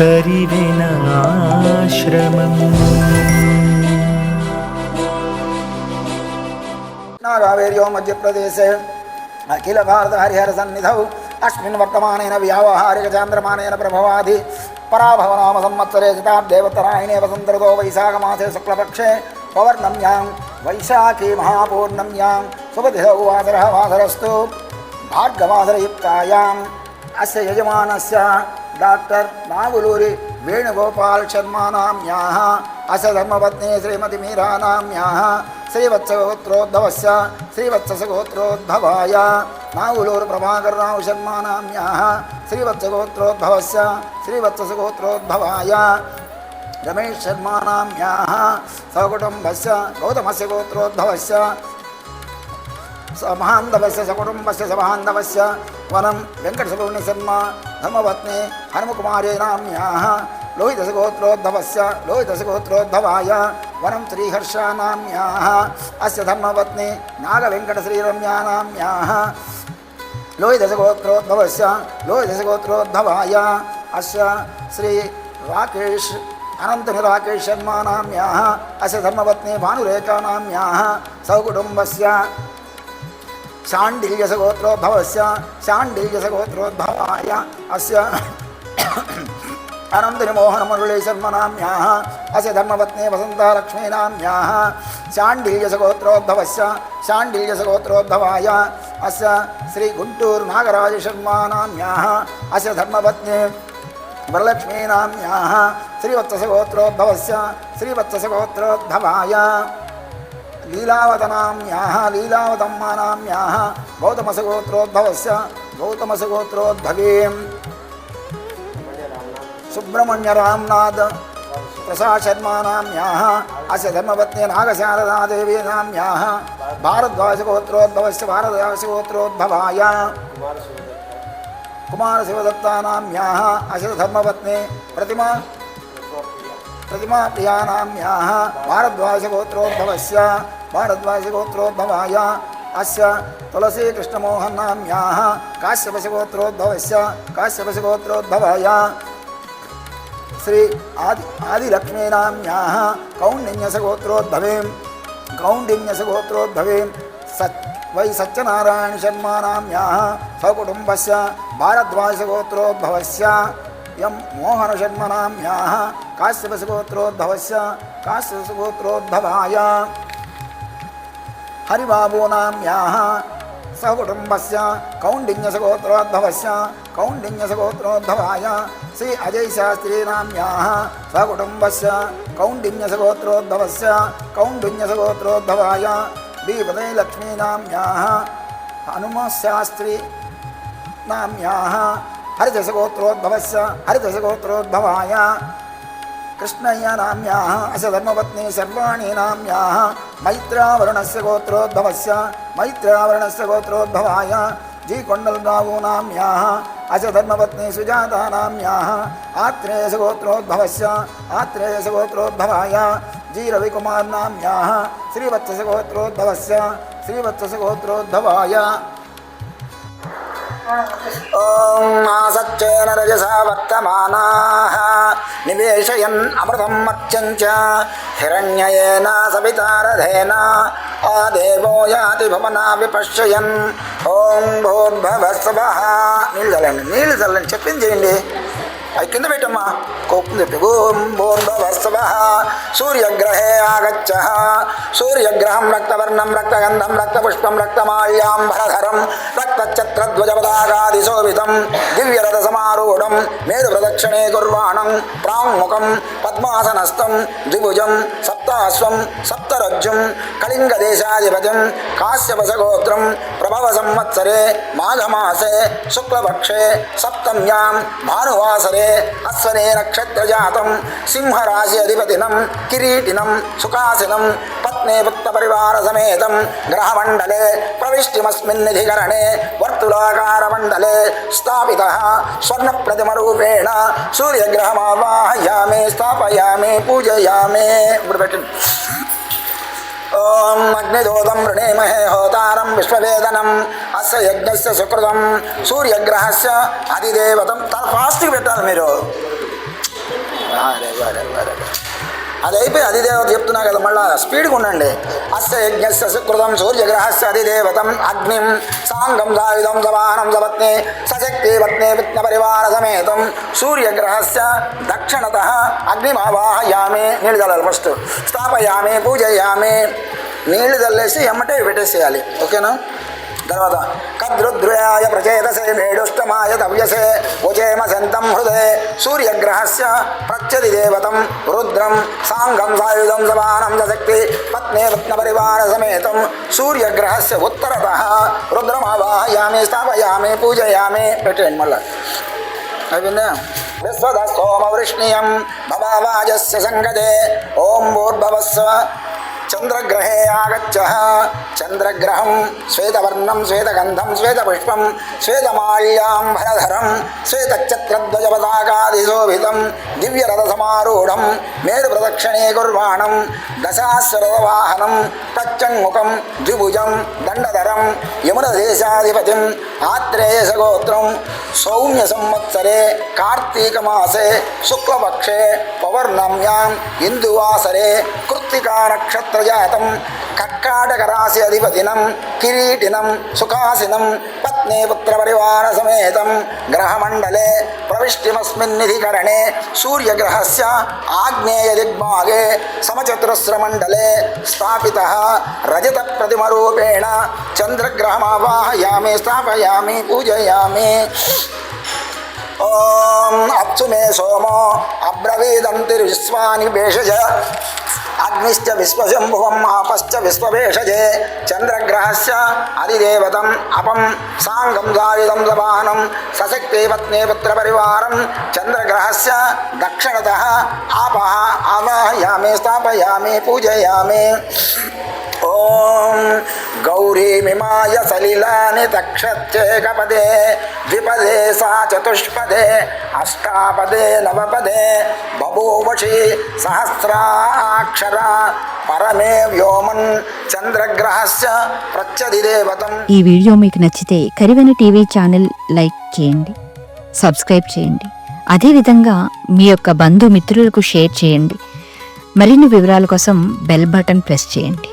करिवेनाश्रमम् नागावेर्यो मध्यप्रदेशे अखिल भारत हरिहर सन्निधौ अस्मिन् वर्तमानेन व्यावहारिकचान्द्रमानेन प्रभवादि पराभवनाम संवत्सरे शताब्देवतरायणे वसन्तऋतो वैशाखमासे शुक्लपक्षे पवर्णम्यां वैशाखी महापूर्णम्यां शुभतिथौ वासरः वासरस्तु भार्गवासरयुक्तायाम् अस्य यजमानस्य डॉक्टर नागुलूरि वेणुगोपाल शर्मा नाम्याः अस्य धर्मपत्नी श्रीमती मीरा नाम्याः श्रीवत्सगोत्रोद्भवस्य श्रीवत्सगोत्रोद्भवाय नागुलूरि प्रभाकरराव शर्मा नाम्याः श्रीवत्सगोत्रोद्भवस्य श्रीवत्सगोत्रोद्भवाय रमेश शर्मा नाम्याः सकुटुम्बस्य गौतमस्य गोत्रोद्भवस्य सभान्धवस्य सकुटुम्बस्य सभान्धवस्य वनं वेङ्कटसुब्रह्मण्य शर्मा धर्मपत्नी हनुमकुमारी नाम्याः लोहितसगोत्रोद्भवाय वनं श्रीहर्षा नाम्याः अस्य धर्मपत्नी नागवेङ्कटश्रीरम्या नाम्याः लोहितसगोत्रोद्भवाय अस्य श्री राकेश अनन्तराकेश शर्मा नाम्याः अस्य धर्मपत्नी भानुरेखा नाम्याः सकुटुम्बस्य शाण्डिल्यसगोत्रोद्भवाय अस्य अनन्तनिमोहनमुरळी शर्मा नाम्याः अस्य धर्मपत्नी वसन्तालक्ष्मी नाम्याः शाण्डिल्यसगोत्रोद्भवाय अस्य श्री गुण्टूरु नागराज शर्मा नाम्याः अस्य धर्मपत्नी वरलक्ष्मी नाम्याः श्रीवत्सगोत्रोद्भवाय लीलावतम्मा नाम्याः गौतमसगोत्रोद्भवीं सुब्रह्मण्य रामनाथ प्रसाद शर्मा नाम्याः अस्य धर्मपत्नी नागशारदादेवी नाम्याः भारद्वाजगोत्रोद्भवाय कुमारशिवदत्ता नाम्याः अस्य धर्मपत्नी प्रतिमा प्रिया नाम्याः भारद्वाजगोत्रोद्भवाय अस्य तुलसी कृष्णमोहन नाम्याः काश्यपशगोत्रोद्भवाय श्री आदिलक्ष्मी नाम्याः कौण्डिन्यसगोत्रोद्भवीं वै सत्यनारायण शर्मा नाम्याः सकुटुम्बस्य भारद्वाजगोत्रोद्भवस्य यं मोहन शर्मा नाम्याः काश्यपशगोत्रोद्भवाय हरिबाबू नाम्याः सकुटुम्बस्य कौण्डिन्यसगोत्रोद्भवाय श्री अजय शास्त्री नाम्याः सकुटुम्बस्य कौण्डिन्यसगोत्रोद्भवाय बीपदे लक्ष्मी नाम्याः हनुमशास्त्री नाम्याः हरिदशगोत्रोद्भवाय कृष्णय्य नाम्याः अस्य धर्मपत्नी सर्वाणी नाम्याः मैत्रावरणस्य गोत्रोद्भवाय जी कोण्डलगावु नाम्याः अस्य धर्मपत्नी सुजाता नाम्याः आत्रेयसगोत्रोद्भवाय जी रविकुमार नाम्याः श्रीवत्सगोत्रोद्भवाय ओम आसच्चेन रजसा वर्तमानाः निवेशयन् अमृतं मर्त्यं च हिरण्ययेन सवितारधेन आदेवो याति भवना विपश्यन् ओम भूर्भुवः स्वः నీళ్ళు చల్లండి చెప్పింది చేయండి అది కింద పెట్టమ్మా కోపం చెప్పి ఓం భూర్భువః స్వః సూర్యగ్రహే ఆగచ్చః సూర్యగ్రహం రక్తవర్ణం రక్తగంధం రక్తపుష్పం రక్తమాల్యాంబరధరం రక్తచక్రధ్వజపతాకాదిశోభితం దివ్యరథసమారూఢం మేరుప్రదక్షిణే కుర్వాణం ప్రాంముఖం పద్మాసనస్థం ద్విభుజం సప్తాశ్వం సప్తరజ్జుం కళింగదేశాధిపతిం కాశ్యపశగోత్రం ప్రభవ సంవత్సరే మాఘమాసే శుక్లపక్షే సప్తమ్యాం భానువాసరే అశ్వనే నక్షత్రజాతం సింహరాశి అధిపతినం కిరీటినం సుఖాసినం పత్నే భక్త పరివార సమేతం గ్రహమండలే ప్రవిష్టిమస్మిన్నిధికరణే వర్తులాకార మండలే స్థాపితః స్వర్ణ ప్రతిమ రూపేణ సూర్యగ్రహమావాహయామి స్థాపయామి పూజయామి. ఇప్పుడు పెట్టండి. ओम अग्निदोदं वृणीमहे होतारं विश्ववेदनम अस्य यज्ञस्य सुकृतं सूर्यग्रहस्य अधिदेवतं फास्ट పెట్టాలి మీరు అది అయిపోయి అధిదేవత చెప్తున్నా కదా, మళ్ళా స్పీడ్గా ఉండండి. అస్య యజ్ఞస్య సుకృతం సూర్యగ్రహస్య అధిదేవతం అగ్నిం సాంగం సాయుధం సమానం సపత్ని సశక్తి పత్ని విత్న పరివార సమేతం సూర్యగ్రహస్య దక్షిణత అగ్నిమావాహయామి. నీళ్ళు చల్లాలి ఫస్ట్, స్థాపయామి పూజయామి. నీళ్లు చల్లేసి ఎమ్మటే పెట్టేసేయాలి. ఓకేనా? తర్వాత కద్రుద్రయాయ ప్రచేతసే మేడుష్టమాయ తవ్యసే ఉచేమ సంతం హృదయ సూర్యగ్రహస్య ప్రత్యది దేవతం రుద్రం సాంగం సాయుధం సమానం సశక్తి పత్నే రత్న పరివార సమేతం సూర్యగ్రహస్య ఉత్తరత రుద్రమావాహయామి స్థాపయామి పూజయామి. పెట్టండి మళ్ళా. అయిపోయిందా? విశ్వద సోమ వృష్ణీయం భవావాజస్య సంగదే ఓం భూర్భవస్వ చంద్రగ్రహే ఆగచ్చ. చంద్రగ్రహం శ్వేతవర్ణం శ్వేతగంధం శ్వేతపుష్పం శ్వేతమాల్యాంబరధరం శ్వేతఛత్రధ్వజపతాకాదిశోభితం దివ్యరథసమారూఢం మేరు ప్రదక్షిణే కుర్వాణం దశాశ్వరథవాహనం ప్రత్యంగుకం ద్విభుజం దండధరం యమునదేశాధిపతిం ఆత్రేయసగోత్రం సౌమ్య సంవత్సరే కార్తీకమాసే శుక్లపక్షే పౌర్ణమ్యాం ఇందువాసరే కృత్తికా నక్షత్రజాతం కర్కాటకరాశి అధిపతినం కిరీటినం సుఖాసినం పత్ని పుత్ర పరివార సమేతం గ్రహమండలే ప్రవిష్టిమస్మిన్నిధికరణే సూర్యగ్రహస్య ఆగ్నేయ దిగ్భాగే సమచతురస్రమండలే స్థాపితః రజత ప్రతిమరూపేణ చంద్రగ్రహమావాహయామి స్థాపయామి పూజయామి. ఓం అప్సు మే సోమో అబ్రవీదంతిర్విశ్వాని భేషజ అగ్నిశ్చ విశ్వశంభువం ఆపశ్చ విశ్వభేషజే చంద్రగ్రహస్య అధిదేవతం అపం సాంగం సాయుధం సమానం సశక్తి పత్ని పుత్ర పరివారం చంద్రగ్రహస్య దక్షిణతః ఆపః ఆవాహయామి స్థాపయామి పూజయామి. ఓం గౌరీమిమాయ సలిలాని తక్షత్యేకపదే ద్విపదే సా చతుష్పదే అష్టాపదే నవపదే బభూవషి సహస్రాక్షర పరమే వ్యోమన్ చంద్రగ్రహస్య ప్రత్యధిదేవతం. ఈ వీడియో మీకు నచ్చితే కరివెన టీవీ ఛానల్ లైక్ చేయండి, సబ్స్క్రైబ్ చేయండి. అదేవిధంగా మీ యొక్క బంధుమిత్రులకు షేర్ చేయండి. మరిన్ని వివరాల కోసం బెల్ బటన్ ప్రెస్ చేయండి.